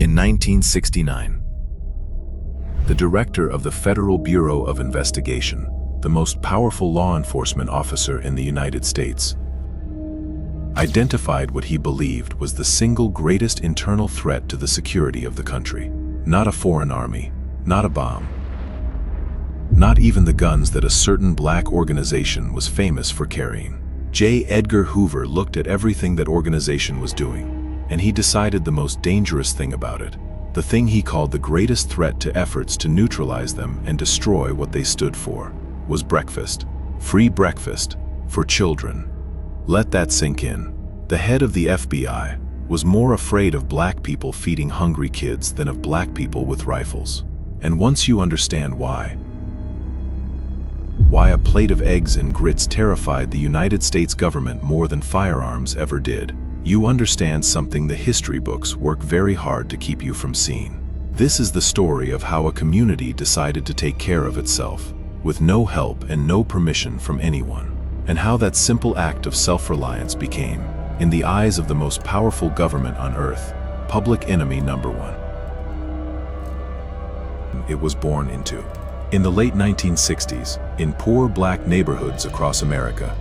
In 1969, the director of the Federal Bureau of Investigation, the most powerful law enforcement officer in the United States, identified what he believed was the single greatest internal threat to the security of the country. Not a foreign army, not a bomb, not even the guns that a certain black organization was famous for carrying. Edgar Hoover looked at everything that organization was doing, and he decided the most dangerous thing about it, the thing he called the greatest threat to efforts to neutralize them and destroy what they stood for, was breakfast. Free breakfast for children. Let that sink in. The head of the FBI was more afraid of black people feeding hungry kids than of black people with rifles. And once you understand why a plate of eggs and grits terrified the United States government more than firearms ever did, you understand something the history books work very hard to keep you from seeing. This is the story of how a community decided to take care of itself, with no help and no permission from anyone, and how that simple act of self-reliance became, in the eyes of the most powerful government on earth, public enemy number one. It was born into. In the late 1960s, in poor black neighborhoods across America,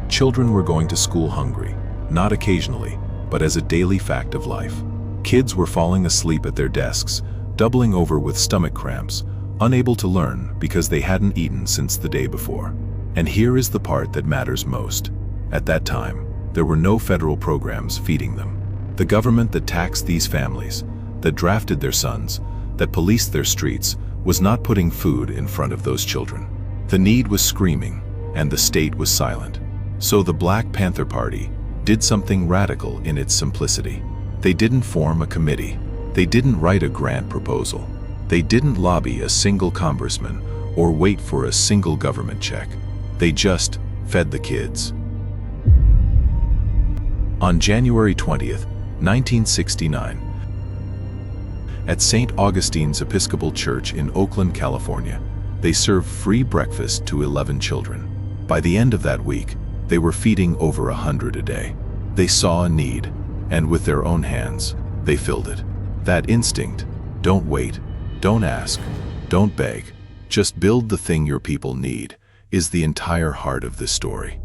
children were going to school hungry, not occasionally, but as a daily fact of life. Kids were falling asleep at their desks, doubling over with stomach cramps, unable to learn because they hadn't eaten since the day before. And here is the part that matters most. At that time, there were no federal programs feeding them. The government that taxed these families, that drafted their sons, that policed their streets, was not putting food in front of those children. The need was screaming, and the state was silent. So the Black Panther Party did something radical in its simplicity. They didn't form a committee. They didn't write a grant proposal. They didn't lobby a single congressman or wait for a single government check. They just fed the kids. On January 20th, 1969, at St. Augustine's Episcopal Church in Oakland, California, they served free breakfast to 11 children. By the end of that week, they were feeding over 100 a day. They saw a need, and with their own hands, they filled it. That instinct, don't wait, don't ask, don't beg, just build the thing your people need, is the entire heart of this story.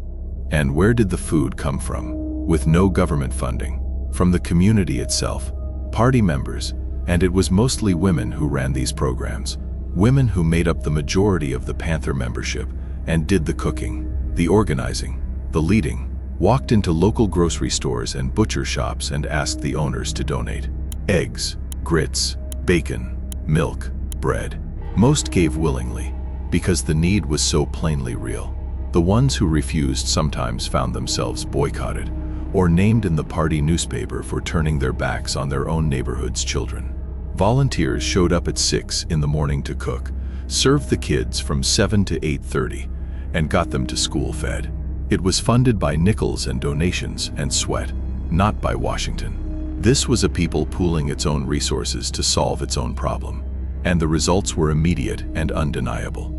And where did the food come from? With no government funding. From the community itself, party members, and it was mostly women who ran these programs. Women who made up the majority of the Panther membership and did the cooking, the organizing, the leading, walked into local grocery stores and butcher shops and asked the owners to donate. Eggs, grits, bacon, milk, bread. Most gave willingly, because the need was so plainly real. The ones who refused sometimes found themselves boycotted, or named in the party newspaper for turning their backs on their own neighborhood's children. Volunteers showed up at 6 in the morning to cook, served the kids from 7 to 8:30, and got them to school fed. It was funded by nickels and donations and sweat, not by Washington. This was a people pooling its own resources to solve its own problem, and the results were immediate and undeniable.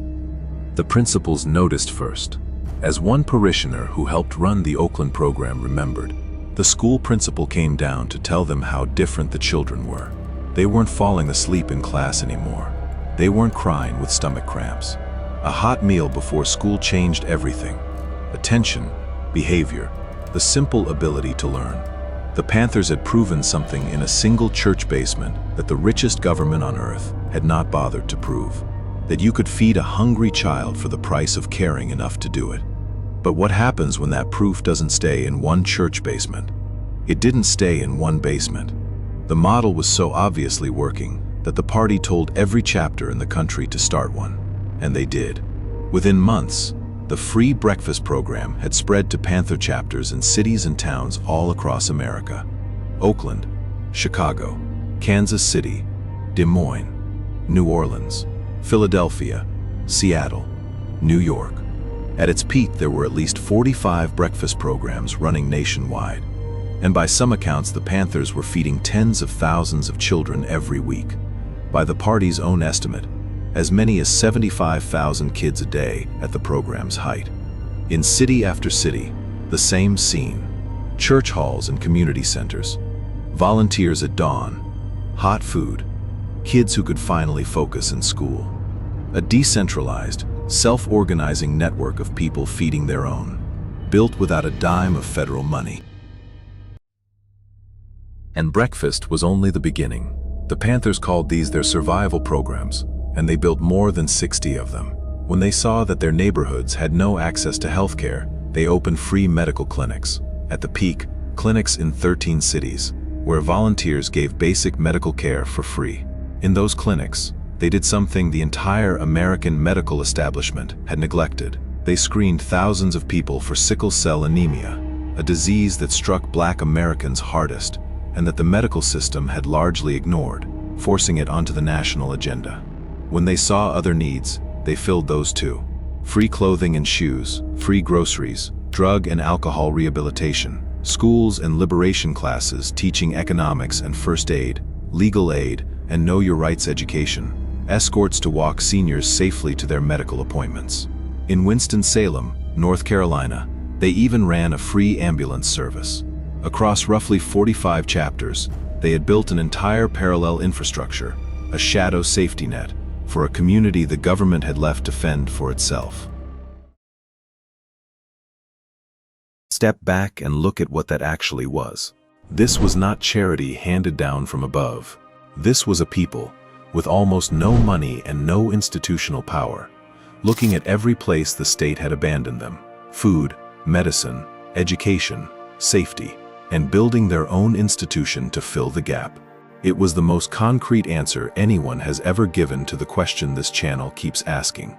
The principals noticed first. As one parishioner who helped run the Oakland program remembered, the school principal came down to tell them how different the children were. They weren't falling asleep in class anymore. They weren't crying with stomach cramps. A hot meal before school changed everything. Attention, behavior, the simple ability to learn. The Panthers had proven something in a single church basement that the richest government on earth had not bothered to prove. That you could feed a hungry child for the price of caring enough to do it. But what happens when that proof doesn't stay in one church basement? It didn't stay in one basement. The model was so obviously working that the party told every chapter in the country to start one, and they did. Within months, the free breakfast program had spread to Panther chapters in cities and towns all across America. Oakland, Chicago, Kansas City, Des Moines, New Orleans, Philadelphia, Seattle, New York. At its peak, there were at least 45 breakfast programs running nationwide. And by some accounts, the Panthers were feeding tens of thousands of children every week. By the party's own estimate, as many as 75,000 kids a day at the program's height. In city after city, the same scene. Church halls and community centers. Volunteers at dawn, hot food, kids who could finally focus in school. A decentralized, self-organizing network of people feeding their own, built without a dime of federal money. And breakfast was only the beginning. The Panthers called these their survival programs, and they built more than 60 of them. When they saw that their neighborhoods had no access to health care, they opened free medical clinics. At the peak, clinics in 13 cities, where volunteers gave basic medical care for free. In those clinics, they did something the entire American medical establishment had neglected. They screened thousands of people for sickle cell anemia, a disease that struck Black Americans hardest, and that the medical system had largely ignored, forcing it onto the national agenda. When they saw other needs, they filled those too. Free clothing and shoes, free groceries, drug and alcohol rehabilitation, schools and liberation classes teaching economics and first aid, legal aid, and know your rights education, escorts to walk seniors safely to their medical appointments. In Winston-Salem, North Carolina, they even ran a free ambulance service. Across roughly 45 chapters, they had built an entire parallel infrastructure, a shadow safety net, for a community the government had left to fend for itself. Step back and look at what that actually was. This was not charity handed down from above. This was a people, with almost no money and no institutional power, looking at every place the state had abandoned them: food, medicine, education, safety, and building their own institution to fill the gap. It was the most concrete answer anyone has ever given to the question this channel keeps asking.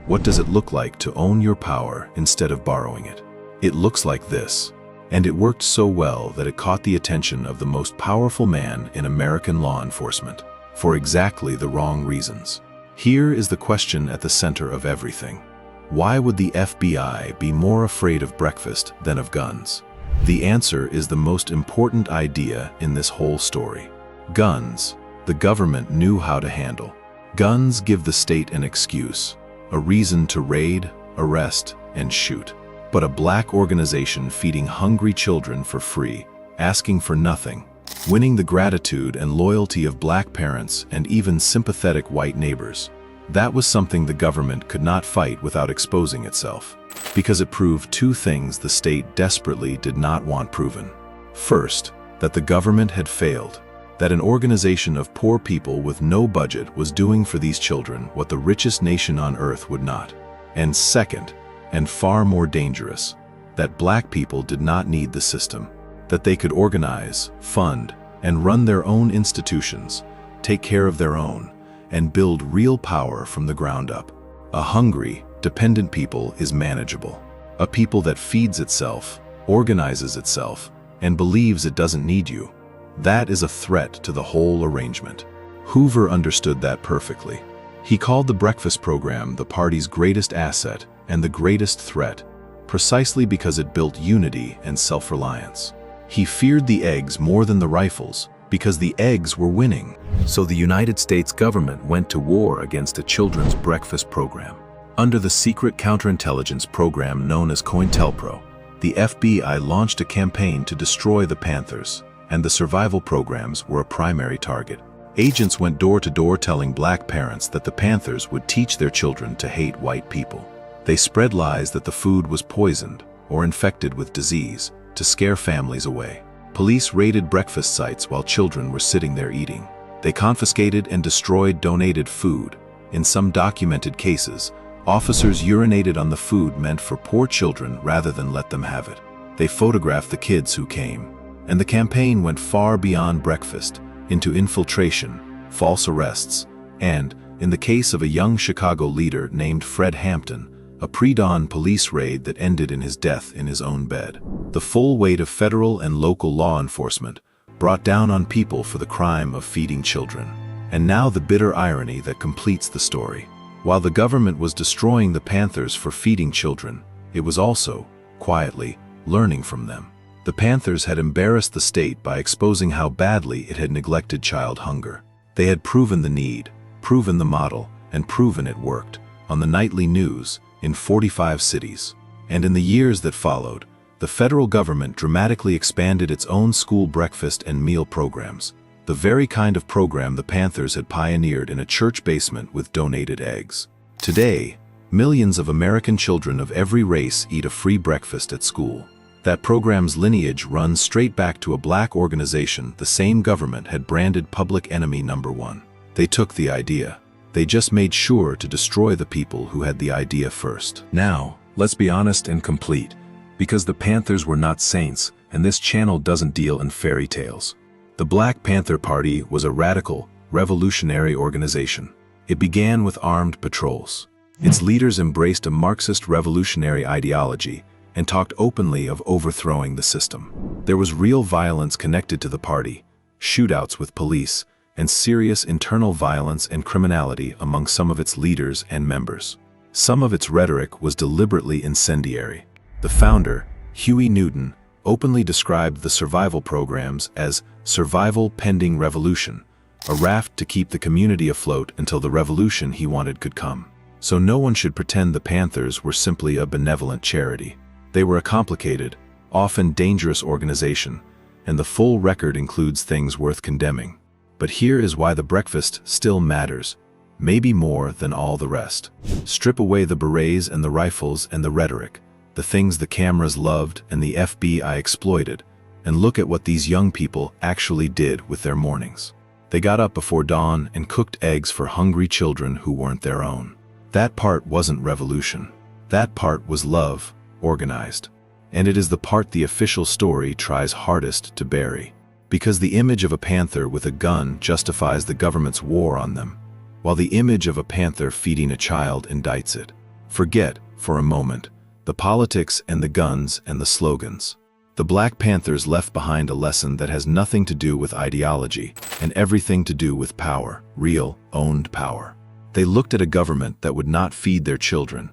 What does it look like to own your power instead of borrowing it? It looks like this. And it worked so well that it caught the attention of the most powerful man in American law enforcement, for exactly the wrong reasons. Here is the question at the center of everything. Why would the FBI be more afraid of breakfast than of guns? The answer is the most important idea in this whole story. Guns, the government knew how to handle. Guns give the state an excuse, a reason to raid, arrest, and shoot. But a Black organization feeding hungry children for free, asking for nothing, winning the gratitude and loyalty of Black parents and even sympathetic white neighbors, that was something the government could not fight without exposing itself, because it proved two things the state desperately did not want proven. First, that the government had failed, that an organization of poor people with no budget was doing for these children what the richest nation on earth would not. And second, and far more dangerous, that Black people did not need the system, that they could organize, fund, and run their own institutions, take care of their own, and build real power from the ground up. A hungry, dependent people is manageable. A people that feeds itself, organizes itself, and believes it doesn't need you, that is a threat to the whole arrangement. Hoover understood that perfectly. He called the breakfast program the party's greatest asset and the greatest threat, precisely because it built unity and self-reliance. He feared the eggs more than the rifles, because the eggs were winning. So the United States government went to war against a children's breakfast program. Under the secret counterintelligence program known as COINTELPRO, the FBI launched a campaign to destroy the Panthers, and the survival programs were a primary target. Agents went door to door telling Black parents that the Panthers would teach their children to hate white people. They spread lies that the food was poisoned or infected with disease to scare families away. Police raided breakfast sites while children were sitting there eating. They confiscated and destroyed donated food. In some documented cases, officers urinated on the food meant for poor children rather than let them have it. They photographed the kids who came. And the campaign went far beyond breakfast, into infiltration, false arrests, and, in the case of a young Chicago leader named Fred Hampton, a pre-dawn police raid that ended in his death in his own bed. The full weight of federal and local law enforcement brought down on people for the crime of feeding children. And now the bitter irony that completes the story. While the government was destroying the Panthers for feeding children, it was also, quietly, learning from them. The Panthers had embarrassed the state by exposing how badly it had neglected child hunger. They had proven the need, proven the model, and proven it worked, on the nightly news, in 45 cities. And in the years that followed, the federal government dramatically expanded its own school breakfast and meal programs. the very kind of program the Panthers had pioneered in a church basement with donated eggs. Today, millions of American children of every race eat a free breakfast at school. That program's lineage runs straight back to a black organization the same government had branded public enemy number one. They took the idea. They just made sure to destroy the people who had the idea first. Now, let's be honest and complete, because the Panthers were not saints, and this channel doesn't deal in fairy tales. The Black Panther Party was a radical, revolutionary organization. It began with armed patrols. Its leaders embraced a Marxist revolutionary ideology and talked openly of overthrowing the system. There was real violence connected to the party, shootouts with police, and serious internal violence and criminality among some of its leaders and members. Some of its rhetoric was deliberately incendiary. The founder, Huey Newton, openly described the survival programs as survival pending revolution, a raft to keep the community afloat until the revolution he wanted could come. So no one should pretend the Panthers were simply a benevolent charity. They were a complicated, often dangerous organization, and the full record includes things worth condemning. But here is why the breakfast still matters, maybe more than all the rest. Strip away the berets and the rifles and the rhetoric, the things the cameras loved and the FBI exploited, and look at what these young people actually did with their mornings. They got up before dawn and cooked eggs for hungry children who weren't their own. That part wasn't revolution. That part was love, organized. And it is the part the official story tries hardest to bury. Because the image of a panther with a gun justifies the government's war on them, while the image of a panther feeding a child indicts it. Forget, for a moment, the politics and the guns and the slogans. The Black Panthers left behind a lesson that has nothing to do with ideology and everything to do with power, real, owned power. They looked at a government that would not feed their children,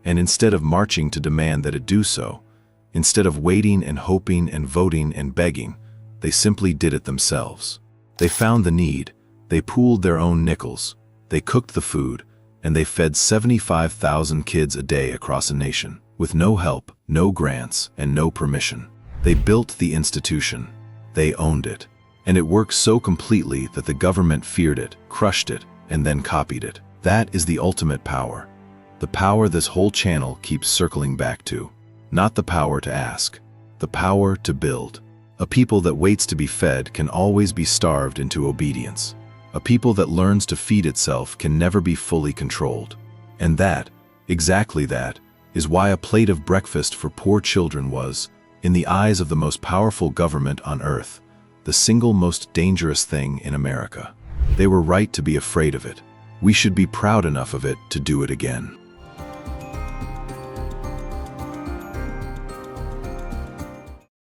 and instead of marching to demand that it do so, instead of waiting and hoping and voting and begging, they simply did it themselves. They found the need, they pooled their own nickels, they cooked the food, and they fed 75,000 kids a day across a nation, with no help, no grants, and no permission. They built the institution. They owned it. And it worked so completely that the government feared it, crushed it, and then copied it. That is the ultimate power. The power this whole channel keeps circling back to. Not the power to ask, the power to build. A people that waits to be fed can always be starved into obedience. A people that learns to feed itself can never be fully controlled. And that, exactly that, is why a plate of breakfast for poor children was, in the eyes of the most powerful government on earth, the single most dangerous thing in America. They were right to be afraid of it. We should be proud enough of it to do it again.